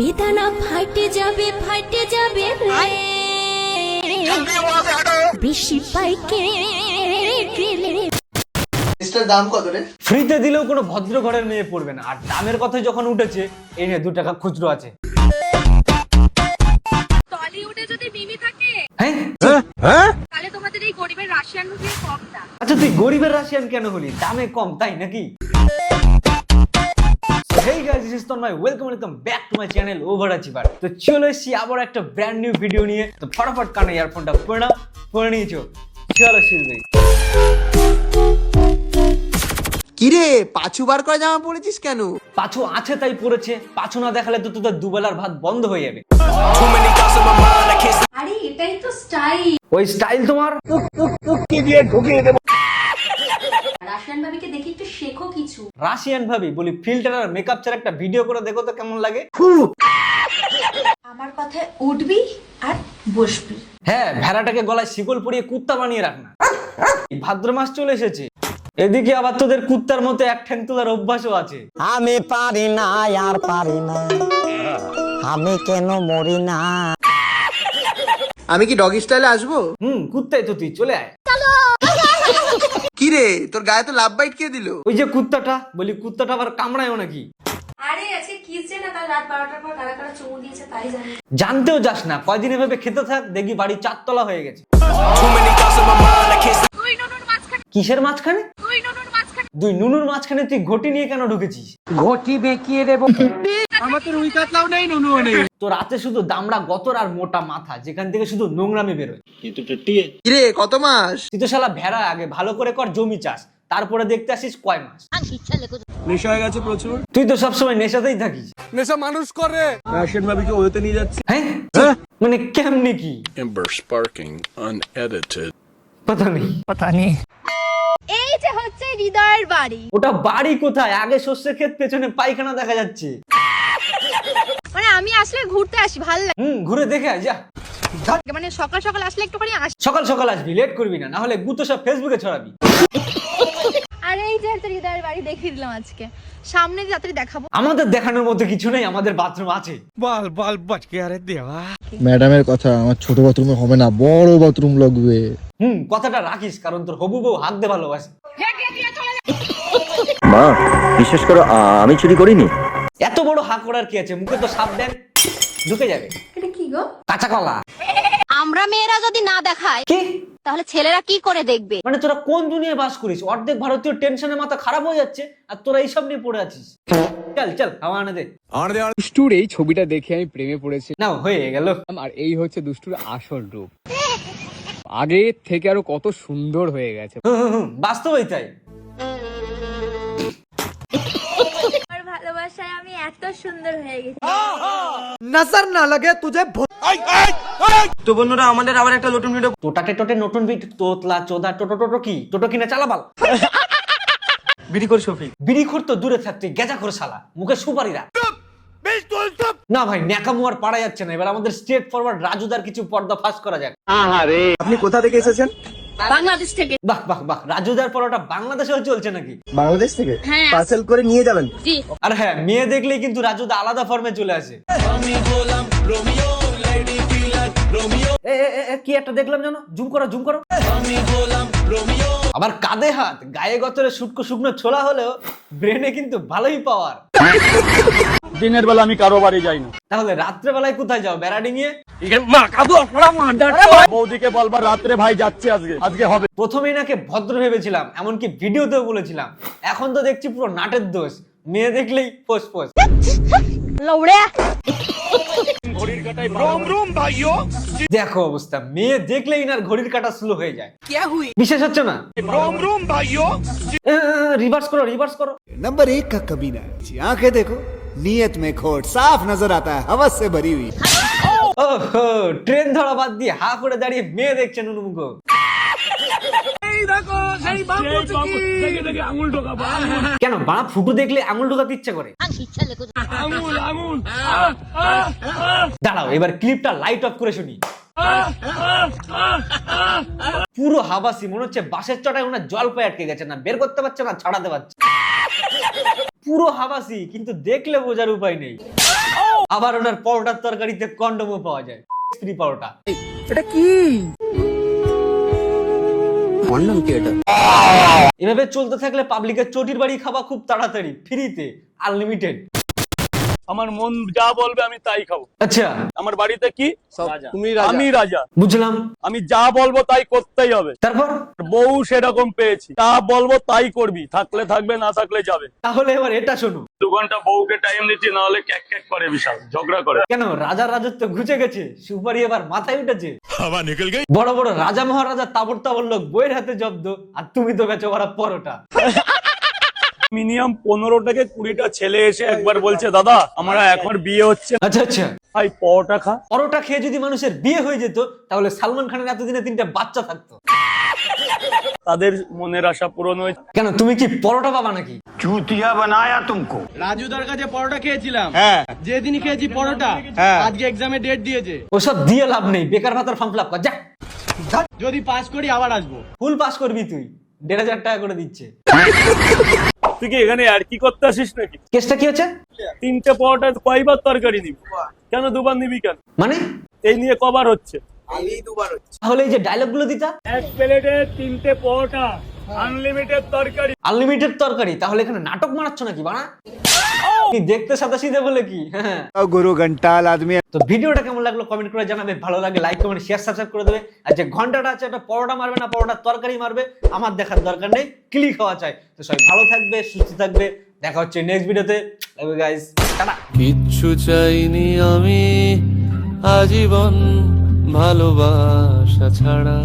বেদানা ফাটে যাবে বেশি পাইকে এটার দাম কত রে? ফ্রিতে দিলেও কোনো ভদ্র ঘরের মেয়ে পড়বে না। আর দামের কথা যখন উঠেছে, এই নে 2 টাকা খুচরো আছে। টলিউডে যদি মিমি থাকে তাহলে তোমাদের এই গরিবের রাশিয়ান মুভি কম না। আচ্ছা তুই গরিবের রাশিয়ান কেন হলি? দামে কম তাই নাকি? Hey guys, this is Tanmay. Welcome back to my channel Overachiever. তো চলো এসেছি আবার একটা ব্র্যান্ড নিউ ভিডিও নিয়ে। তো ফটাফট কানে ইয়ারফোনটা পরে নিয়েছো। চলো শুরু করি। কিরে পাঁচু বার করে জামা পড়েছিস কেন? পাছু আছে তাই পড়েছে। পাছু না দেখালে তো তোদের দুবেলার ভাত বন্ধ হয়ে যাবে। আরে এটাই তো স্টাইল। ওই স্টাইল তোমার রাশিয়ান ভাবিকে দেখি একটু শেখো কিছু। রাশিয়ান ভাবি বলি ফিল্টার আর মেকআপ ছাড়া একটা ভিডিও করে দেখো তো কেমন লাগে। আমার কথায় উঠবি আর বসবি। হ্যাঁ, ভেড়াটাকে গলায় শিকল পরিয়ে কুত্তা বানিয়ে রাখ না। ভাদ্র মাস চলে এসেছে, এদিকে আবার তোদের কুত্তার মতো এক ঠ্যাং তোলার অভ্যাসও আছে। আমি পারি না আর পারি না, আমি কেন মরি না। আমি কি ডগি স্টাইলে আসবো? কুত্তাই তো তুই, চলে আয়। কিরে তোর গায়ে তো লাভ বাইট কে দিল? ওই যে কুত্তাটা, বলি কুত্তাটা আবার কামড়ায়ও নাকি? আরে আজকে কিসে না কাল রাত 12টার পর কারা কারা চুমু দিয়েছে তাই জানি। জানতেও যাস না, কয়দিন এভাবে খেতে থাক, দেখি বাড়ি 4 তলা হয়ে গেছে। তুই নুনুর মাঝখানে, কিসের মাঝখানে? তুই নুনুর মাঝখানে। তুই নুনুর মাঝখানে তুই ঘটি নিয়ে কেন ঢুকেছিস? ঘটি বেঁকিয়ে দেবো। তো রাতে শুধু দামড়া গতর আর মোটা মাথা, যেখান থেকে শুধু নোংরামি বেরোয়। কিরে কত মাস? তুই তো শালা ভেড়া, আগে ভালো করে কর জমি চাষ, তারপরে দেখতে আসিস কয় মাস। নেশা হয়ে গেছে প্রচুর। তুই তো সবসময় নেশাতেই থাকিস। নেশা মানুষ করে। রাশিয়ান ভাবিকে ওতে নিয়ে যাচ্ছে। হ্যাঁ মানে কেমনে কি? Ember sparking unedited. পতা নেই। এই যে হচ্ছে হৃদয়ের বাড়ি। ওটা বাড়ি কোথায়? আগে শস্যের ক্ষেত, পেছনে পায়খানা দেখা যাচ্ছে। মানে আমি আসলে ঘুরতে আসি, ভালো লাগে। ঘুরে দেখে আয় যা। মানে সকাল সকাল আসলে একটুখানি আসি। সকাল সকাল আসবি, লেট করবি না, না হলে গুতো সব ফেসবুকে ছড়াবি। আর এই যে হচ্ছে হৃদয়ের বাড়ি দেখিয়ে দিলাম আজকে, সামনে যাত্রী দেখাবো। আমাদের দেখানোর মতো কিছু নেই, আমাদের বাথরুম আছে। বাল বাল বাঁচকে আরে দেওয়া। ম্যাডামের কথা, আমার ছোট বাথরুমে হবে না, বড় বাথরুম লাগবে। কথাটা রাখিস, কারণ তোর হবু বউ হাঁকতে ভালোবাসে। মা বিশেষ করে আমি চুরি করিনি। এত বড় হাঁক করার কি আছে? মুখে তো সাপ দেন, ঢুকে যাবে। এটা কি গো? কাঁচা কলা। আমরা মেয়েরা যদি না দেখাই কি তাহলে ছেলেরা কি করে দেখবে? মানে তোরা কোন দুনিয়ায় বাস করিস? অর্ধেক ভারতীয় টেনশনে মাথা খারাপ হয়ে যাচ্ছে, আর তোরা এইসব নিয়ে পড়ে আছিস। চল হাওয়া আনে দে। দুষ্টুর এই ছবিটা দেখে আমি প্রেমে পড়েছি। নাও হয়ে গেল। আর এই হচ্ছে দুষ্টুর আসল রূপ, আগে থেকে আরো কত সুন্দর হয়ে গেছে। বাস্তবই তাই। আমার ভালোবাসায় আমি এত সুন্দর হয়ে গেছি। নজর না লাগে তুঝে। তো বন্ধুরা আমাদের আবার একটা নতুন ভিডিও। টোটাটে টোটে নতুন ভিডিও। তোতলা চোদা টোটো টোটো কি? টোটো কিনা চালাবাল। বিড়ি কর শফিক। বিড়ি খোর তো দূরে থাকতে, গেজা করে শালা, মুখে সুপারি রাখ। না ভাই, ন্যাকামো আর পারা যাচ্ছে না। এবার আমাদের স্ট্রেট ফরওয়ার্ড রাজুদার কিছু পর্দা ফাঁস করা যাক। আপনি কোথা থেকে এসেছেন? বাংলাদেশ থেকে। বাহ বাহ বাহ, রাজুদার পরোটা বাংলাদেশেও চলছে নাকি? বাংলাদেশ থেকে হ্যাঁ। পার্সেল করে নিয়ে যাবেন। জি। আর হ্যাঁ, মেয়ে দেখলেই কিন্তু রাজুদা আলাদা ফর্মে চলে আসে। এ, এ, এ, কি একটা দেখলাম জানো? জুম করো। আবার কাঁধে হাত, গায়ে গতরে শুটকো শুকনো ছোলা হলেও ব্রেনে কিন্তু ভালোই পাওয়ার। দিনের বেলা আমি কারো বাড়ি যাই না। তাহলে রাত্রে বেলায় কোথায় যাও? বেড়াডি নিয়ে? বৌদিকে বলবা রাত্রে ভাই যাচ্ছে, আজকে হবে। প্রথমেই নাকি ভদ্র ভেবেছিলাম, এমনকি ভিডিওতেও বলেছিলাম। এখন তো দেখছি পুরো নাটের দোষ। মেয়ে দেখলেই পোস পোস। দেখো অবস্থা, মেয়ে দেখলেই না ঘড়ির কাঁটা স্লো হয়ে যায়। বিশেষ হচ্ছে না? রিভার্স করো। नंबर 1 का कमीना है, आंखें देखो, नीयत में खोट साफ नजर आता है, हवस से भरी हुई। ওহো, ট্রেন ধরা বাদ দিয়ে হা করে দাঁড়িয়ে মেয়ে দেখছেন উনুমুখো। কেন বাঁ ফুটু দেখলে আঙুল ঢোকাতে ইচ্ছা করে? দাঁড়াও, এবার ক্লিপটা লাইট অফ করে শুনি। পুরো হাবাসি, মনে হচ্ছে বাসের চটায় ওনার জল পায়ে আটকে গেছে, না বের করতে পারছে না ছাড়াতে পারছে। পুরো হাবাসি, কিন্তু দেখলে বোঝার উপায় নেই। আবার ওনার পরোটার তরকারিতে কন্ডমও পাওয়া যায়, স্ত্রী পরোটা। এভাবে চলতে থাকলে পাবলিকের চটির বাড়ি খাওয়া খুব তাড়াতাড়ি, ফ্রিতে, আনলিমিটেড। আমার মন যা বলবে আমি তাই খাবো। আচ্ছা, আমার বাড়িতে কি আমি রাজা, বুঝলাম। আমি যা বলবো তাই করতেই হবে। তারপর বউ সেরকম পেয়েছি, তা বলবো তাই করবি, থাকলে থাকবে না থাকলে যাবে। তাহলে এবার এটা শোনো। 2 ঘন্টা বউকে টাইম দিচ্ছি, না হলে ক্যাক ক্যাক করে বিশাল ঝগড়া করে। কেন রাজার রাজত্ব ঘুচে গেছে, সুপারি এবার মাথায় উঠেছে? বড় বড় রাজা মহারাজা তাবর তাবর লোক বইয়ের হাতে জব্দ, আর তুমি তো বেচো ওরা পরোটা। মিনিমাম 15 থেকে 20টা ছেলে এসে একবার বলছে, দাদা আমার এখন বিয়ে হচ্ছে, আচ্ছা আচ্ছা, ভাই পরোটা খা। পরোটা খেয়ে যদি মানুষের বিয়ে হয়ে যেত, তাহলে সালমান খানের এতদিনে 3টা বাচ্চা থাকতো। তাদের মনের আশা পূরণ হয়েছে। কেন তুমি কি পরোটা পাবা নাকি? রাজুদার কাছে পরোটা খেয়েছিলাম, যেদিনই খেয়েছি পরোটা, আজকে এক্সামে ডেট দিয়েছে। ওসব দিয়ে লাভ নেই, বেকার ভাতার ফর্ম ফিল আপ কর, যা। যদি পাস করি আবার আসবো। ফুল পাস করবি তুই, 1,500 টাকা করে দিচ্ছে। তুই কি এখানে আর কি করতে আসিস নাকি? কেসটা কি হচ্ছে? 3টে পরোটা কয়বার তরকারি নিবি? কেন 2বার নিবি কেন? মানে এই নিয়ে কবার হচ্ছে? তাহলে এই যে ডায়লগ গুলো দিতা, 1 প্লেটে 3টে পরোটা, আনলিমিটেড তরকারি। আনলিমিটেড তরকারি, তাহলে এখানে নাটক মারাচ্ছ নাকি বানা? কি দেখতে সাদাসিধে বলে কি? হ্যাঁ। गुरु घंटाल आदमी। তো ভিডিওটা কেমন লাগলো কমেন্ট করে জানাবে, ভালো লাগে লাইক কমেন্ট শেয়ার সাবস্ক্রাইব করে দেবে। আর যে ঘন্টাটা আছে এটা পরোটা মারবে না পরোটার তরকারি মারবে, আমার দেখার দরকার নেই, ক্লিক হওয়া চাই। তো সবাই ভালো থাকবে, সুস্থ থাকবে, দেখা হচ্ছে নেক্সট ভিডিওতে। Love you guys, tata. কিচ্ছু চাইনি আমি আজীবন ভালোবাসা ছাড়া।